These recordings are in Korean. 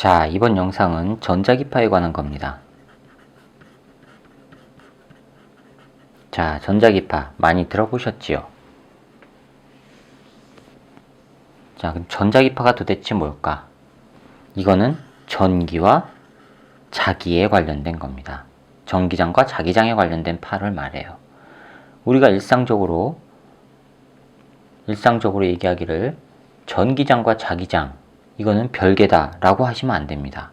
자, 이번 영상은 전자기파에 관한 겁니다. 자, 전자기파 많이 들어보셨지요? 자, 그럼 전자기파가 도대체 뭘까? 이거는 전기와 자기에 관련된 겁니다. 전기장과 자기장에 관련된 파를 말해요. 우리가 일상적으로 얘기하기를 전기장과 자기장, 이거는 별개다 라고 하시면 안 됩니다.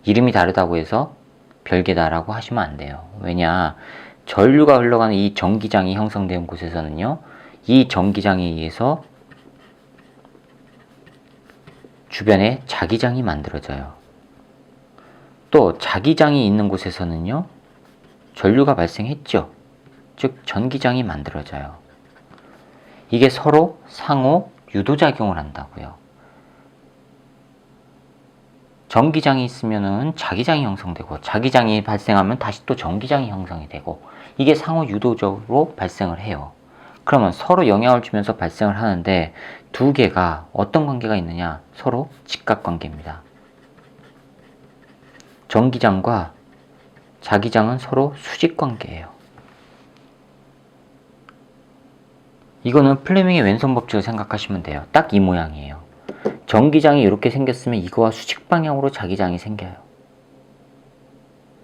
이름이 다르다고 해서 별개다 라고 하시면 안 돼요. 왜냐, 전류가 흘러가는 이 전기장이 형성된 곳에서는요, 이 전기장에 의해서 주변에 자기장이 만들어져요. 또 자기장이 있는 곳에서는요, 전류가 발생했죠. 즉 전기장이 만들어져요. 이게 서로 상호 유도작용을 한다고요. 전기장이 있으면은 자기장이 형성되고, 자기장이 발생하면 다시 또 전기장이 형성이 되고, 이게 상호 유도적으로 발생을 해요. 그러면 서로 영향을 주면서 발생을 하는데, 두 개가 어떤 관계가 있느냐? 서로 직각관계입니다. 전기장과 자기장은 서로 수직관계예요. 이거는 플레밍의 왼손 법칙을 생각하시면 돼요. 딱 이 모양이에요. 전기장이 이렇게 생겼으면 이거와 수직 방향으로 자기장이 생겨요.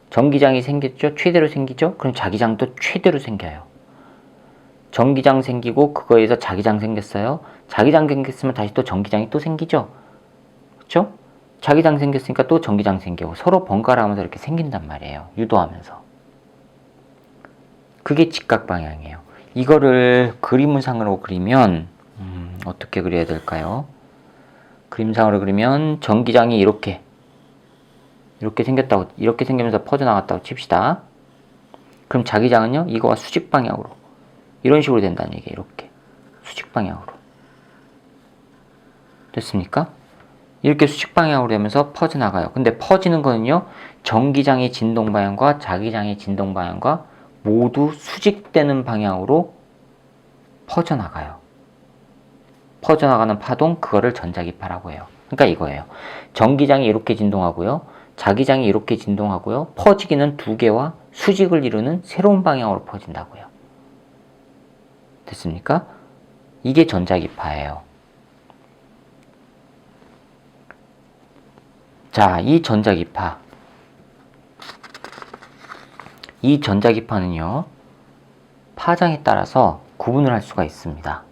전기장이 생겼죠? 최대로 생기죠? 그럼 자기장도 최대로 생겨요. 전기장 생기고 그거에서 자기장 생겼어요. 자기장 생겼으면 다시 또 전기장이 또 생기죠? 그렇죠? 자기장 생겼으니까 또 전기장 생기고 서로 번갈아 가면서 이렇게 생긴단 말이에요. 유도하면서. 그게 직각 방향이에요. 이거를 그림상으로 그리면 어떻게 그려야 될까요? 그림상으로 그리면 전기장이 이렇게 생겼다고, 이렇게 생기면서 퍼져나갔다고 칩시다. 그럼 자기장은요, 이거와 수직 방향으로 이런 식으로 된다는 얘기예요. 이렇게 수직 방향으로. 됐습니까? 이렇게 수직 방향으로 되면서 퍼져나가요. 근데 퍼지는 거는요, 전기장의 진동 방향과 자기장의 진동 방향과 모두 수직되는 방향으로 퍼져나가요. 퍼져나가는 파동, 그거를 전자기파라고 해요. 그러니까 이거예요. 전기장이 이렇게 진동하고요, 자기장이 이렇게 진동하고요, 퍼지기는 두 개와 수직을 이루는 새로운 방향으로 퍼진다고요. 됐습니까? 이게 전자기파예요. 자, 이 전자기파는요, 파장에 따라서 구분을 할 수가 있습니다.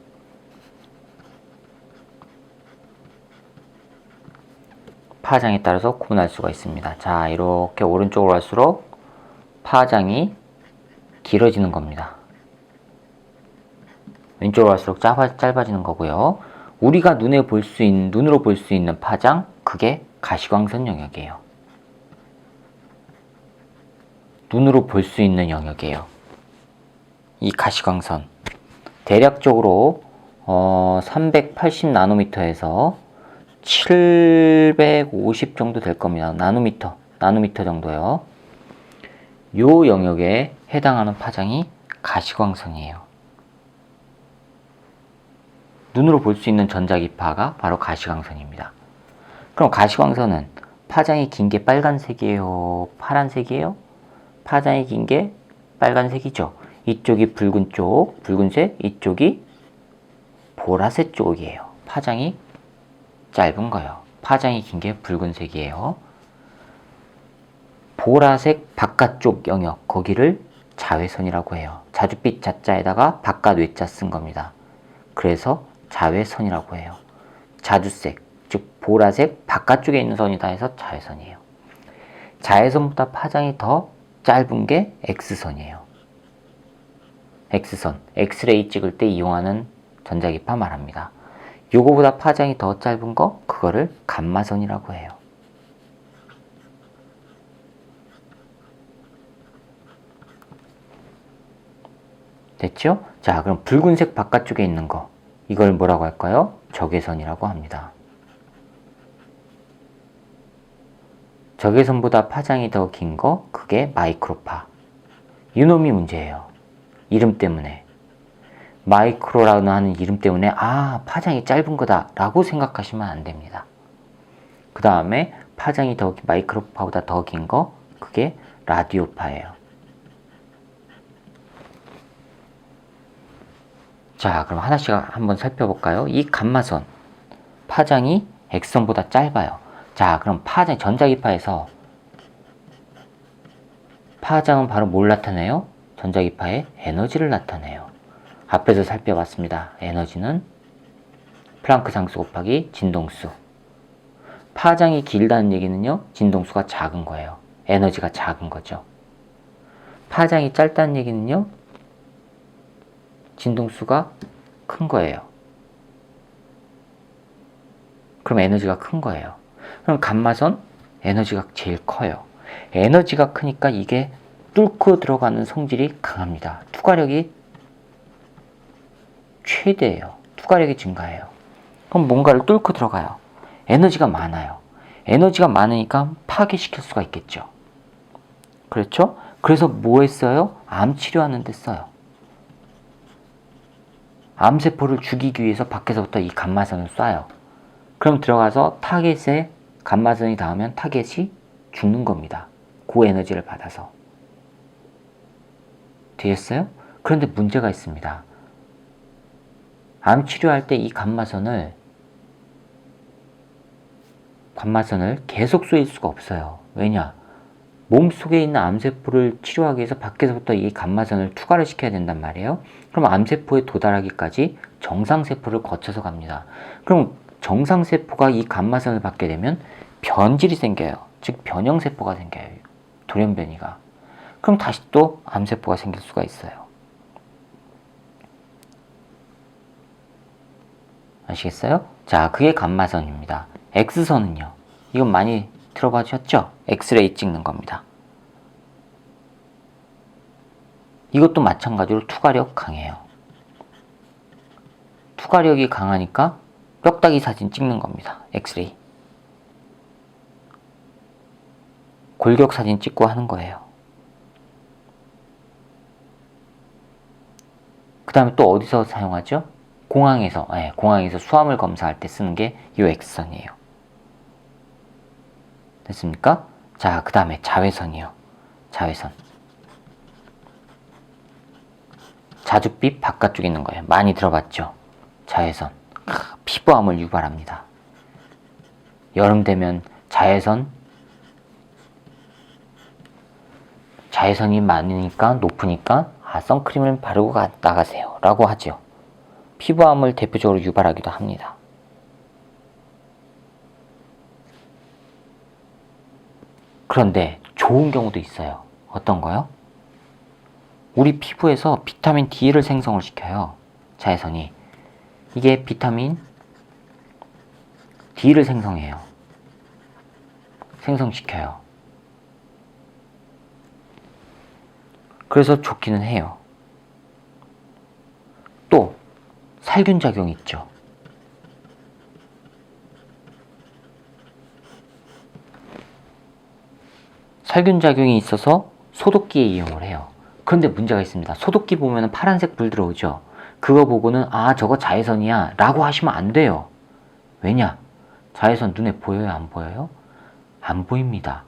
파장에 따라서 구분할 수가 있습니다. 자, 이렇게 오른쪽으로 갈수록 파장이 길어지는 겁니다. 왼쪽으로 갈수록 짧아지는 거고요. 우리가 눈으로 볼 수 있는 파장, 그게 가시광선 영역이에요. 눈으로 볼 수 있는 영역이에요. 이 가시광선. 대략적으로 380나노미터에서 750 정도 될 겁니다. 나노미터 정도요. 요 영역에 해당하는 파장이 가시광선이에요. 눈으로 볼 수 있는 전자기파가 바로 가시광선입니다. 그럼 가시광선은 파장이 긴 게 빨간색이에요? 파란색이에요? 파장이 긴 게 빨간색이죠. 이쪽이 붉은 쪽, 붉은색, 이쪽이 보라색 쪽이에요. 파장이 짧은 거예요. 파장이 긴 게 붉은색이에요. 보라색 바깥쪽 영역, 거기를 자외선이라고 해요. 자줏빛 자자에다가 바깥 외자 쓴 겁니다. 그래서 자외선이라고 해요. 자주색, 즉 보라색 바깥쪽에 있는 선이다 해서 자외선이에요. 자외선보다 파장이 더 짧은 게 X선이에요. X선, 엑스레이 찍을 때 이용하는 전자기파 말합니다. 요거보다 파장이 더 짧은 거, 그거를 감마선이라고 해요. 됐죠? 자, 그럼 붉은색 바깥쪽에 있는 거, 이걸 뭐라고 할까요? 적외선이라고 합니다. 적외선보다 파장이 더 긴 거, 그게 마이크로파. 이놈이 문제예요. 이름 때문에. 마이크로라는 하는 이름 때문에 파장이 짧은 거다 라고 생각하시면 안 됩니다. 그 다음에 파장이 더 마이크로파보다 더 긴 거, 그게 라디오파예요. 자, 그럼 하나씩 한번 살펴볼까요? 이 감마선 파장이 X선보다 짧아요. 자, 그럼 파장 전자기파에서 파장은 바로 뭘 나타내요? 전자기파의 에너지를 나타내요. 앞에서 살펴봤습니다. 에너지는 플랑크 상수 곱하기 진동수. 파장이 길다는 얘기는요, 진동수가 작은 거예요. 에너지가 작은 거죠. 파장이 짧다는 얘기는요, 진동수가 큰 거예요. 그럼 에너지가 큰 거예요. 그럼 감마선 에너지가 제일 커요. 에너지가 크니까 이게 뚫고 들어가는 성질이 강합니다. 투과력이 최대예요. 투과력이 증가해요. 그럼 뭔가를 뚫고 들어가요. 에너지가 많아요. 에너지가 많으니까 파괴시킬 수가 있겠죠. 그렇죠? 그래서 뭐 했어요? 암 치료하는 데 써요. 암세포를 죽이기 위해서 밖에서부터 이 감마선을 쏴요. 그럼 들어가서 타겟에 감마선이 닿으면 타겟이 죽는 겁니다. 고에너지를 받아서. 되겠어요? 그런데 문제가 있습니다. 암 치료할 때 이 감마선을 계속 쏘일 수가 없어요. 왜냐? 몸속에 있는 암세포를 치료하기 위해서 밖에서부터 이 감마선을 투과를 시켜야 된단 말이에요. 그럼 암세포에 도달하기까지 정상세포를 거쳐서 갑니다. 그럼 정상세포가 이 감마선을 받게 되면 변질이 생겨요. 즉 변형세포가 생겨요. 돌연변이가. 그럼 다시 또 암세포가 생길 수가 있어요. 아시겠어요? 자, 그게 감마선입니다. X선은요. 이건 많이 들어보셨죠? 엑스레이 찍는 겁니다. 이것도 마찬가지로 투과력 강해요. 투과력이 강하니까 뼈다귀 사진 찍는 겁니다. 엑스레이. 골격 사진 찍고 하는 거예요. 그 다음에 또 어디서 사용하죠? 공항에서 수화물 검사할 때 쓰는 게 이 X선이에요. 됐습니까? 자, 그 다음에 자외선이요. 자외선. 자줏빛 바깥쪽에 있는 거예요. 많이 들어봤죠? 자외선. 피부암을 유발합니다. 여름 되면 자외선이 많으니까, 높으니까 선크림을 바르고 나가세요 라고 하죠. 피부암을 대표적으로 유발하기도 합니다. 그런데 좋은 경우도 있어요. 어떤 거요? 우리 피부에서 비타민 D를 생성을 시켜요. 자외선이. 이게 비타민 D를 생성시켜요. 그래서 좋기는 해요. 또 살균작용이 있죠. 살균작용이 있어서 소독기에 이용을 해요. 그런데 문제가 있습니다. 소독기 보면 파란색 불 들어오죠. 그거 보고는 저거 자외선이야 라고 하시면 안 돼요. 왜냐? 자외선 눈에 보여요? 안 보여요? 안 보입니다.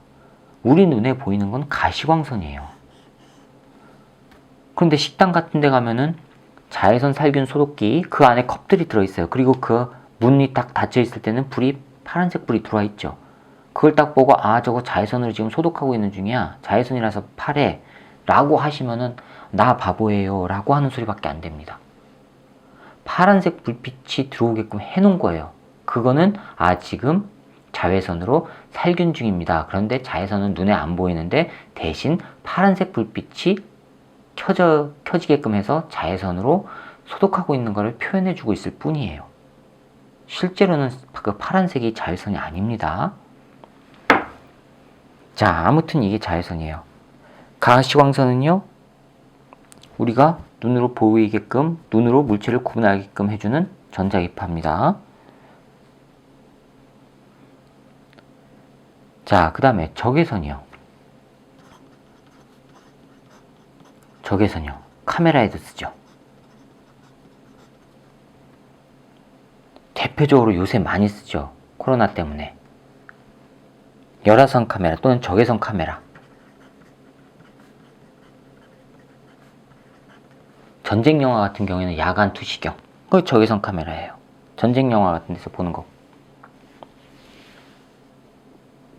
우리 눈에 보이는 건 가시광선이에요. 그런데 식당 같은 데 가면은 자외선 살균 소독기, 그 안에 컵들이 들어있어요. 그리고 그 문이 딱 닫혀 있을 때는 파란색 불이 들어와 있죠. 그걸 딱 보고 저거 자외선으로 지금 소독하고 있는 중이야. 자외선이라서 파래 라고 하시면은 나 바보예요 라고 하는 소리밖에 안 됩니다. 파란색 불빛이 들어오게끔 해놓은 거예요. 그거는 지금 자외선으로 살균 중입니다. 그런데 자외선은 눈에 안 보이는데 대신 파란색 불빛이 켜지게끔 해서 자외선으로 소독하고 있는 것을 표현해주고 있을 뿐이에요. 실제로는 그 파란색이 자외선이 아닙니다. 자, 아무튼 이게 자외선이에요. 가시광선은요, 우리가 눈으로 보이게끔, 눈으로 물체를 구분하게끔 해주는 전자기파입니다. 자, 그 다음에 적외선이요. 카메라에도 쓰죠. 대표적으로 요새 많이 쓰죠. 코로나 때문에. 열화상 카메라 또는 적외선 카메라. 전쟁 영화 같은 경우에는 야간 투시경. 그게 적외선 카메라예요. 전쟁 영화 같은 데서 보는 거.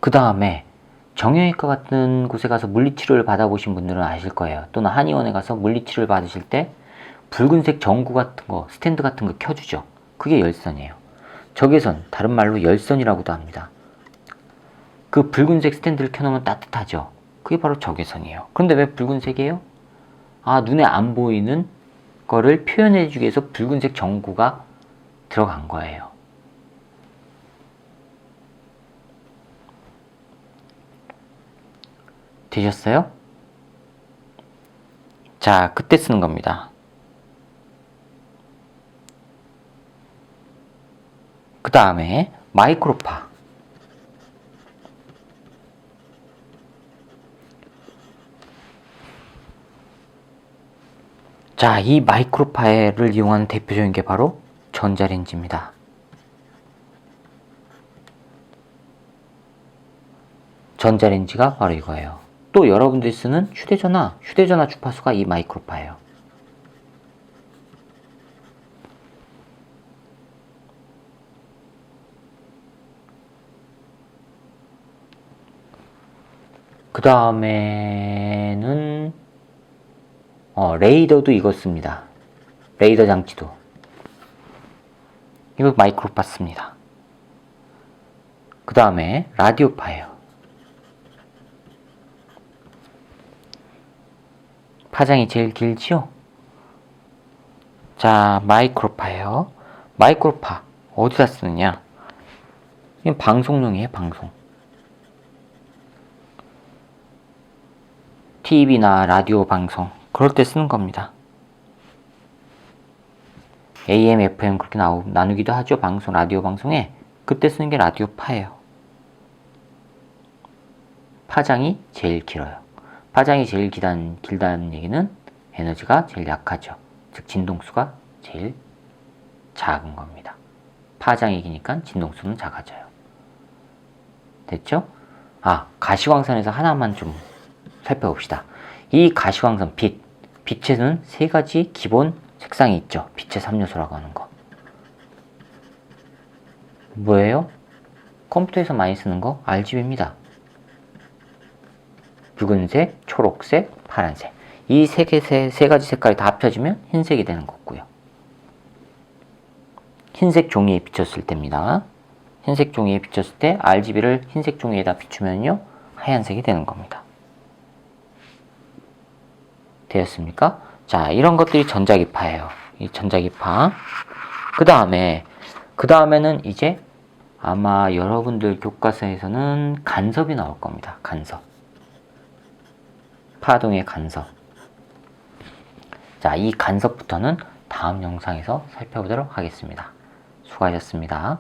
그 다음에 정형외과 같은 곳에 가서 물리치료를 받아보신 분들은 아실 거예요. 또는 한의원에 가서 물리치료를 받으실 때 붉은색 전구 같은 거, 스탠드 같은 거 켜주죠. 그게 열선이에요. 적외선, 다른 말로 열선이라고도 합니다. 그 붉은색 스탠드를 켜놓으면 따뜻하죠. 그게 바로 적외선이에요. 그런데 왜 붉은색이에요? 눈에 안 보이는 거를 표현해주기 위해서 붉은색 전구가 들어간 거예요. 되셨어요? 자, 그때 쓰는 겁니다. 그 다음에 마이크로파. 자, 이 마이크로파를 이용하는 대표적인 게 바로 전자레인지입니다. 전자레인지가 바로 이거예요. 또 여러분들이 쓰는 휴대전화 주파수가 이 마이크로파예요. 그 다음에는 레이더도 이거 씁니다. 레이더 장치도 이거 마이크로파 씁니다. 그 다음에 라디오파예요. 파장이 제일 길지요? 자, 마이크로파예요. 마이크로파 어디다 쓰느냐? 이건 방송용이에요. 방송. TV나 라디오 방송 그럴 때 쓰는 겁니다. AM, FM 그렇게 나누기도 하죠. 방송, 라디오 방송에. 그때 쓰는 게 라디오파예요. 파장이 제일 길어요. 파장이 제일 길다는 얘기는 에너지가 제일 약하죠. 즉 진동수가 제일 작은 겁니다. 파장이 기니까 진동수는 작아져요. 됐죠? 가시광선에서 하나만 좀 살펴봅시다. 이 가시광선 빛에는 세 가지 기본 색상이 있죠. 빛의 3요소라고 하는 거. 뭐예요? 컴퓨터에서 많이 쓰는 거 RGB입니다. 붉은색, 초록색, 파란색. 이 세 가지 색깔이 다 합쳐지면 흰색이 되는 거고요. 흰색 종이에 비쳤을 때입니다. 흰색 종이에 비쳤을 때 RGB를 흰색 종이에다 비추면요 하얀색이 되는 겁니다. 되었습니까? 자, 이런 것들이 전자기파예요. 이 전자기파. 그 다음에는 이제 아마 여러분들 교과서에서는 간섭이 나올 겁니다. 간섭. 파동의 간섭. 자, 이 간섭부터는 다음 영상에서 살펴보도록 하겠습니다. 수고하셨습니다.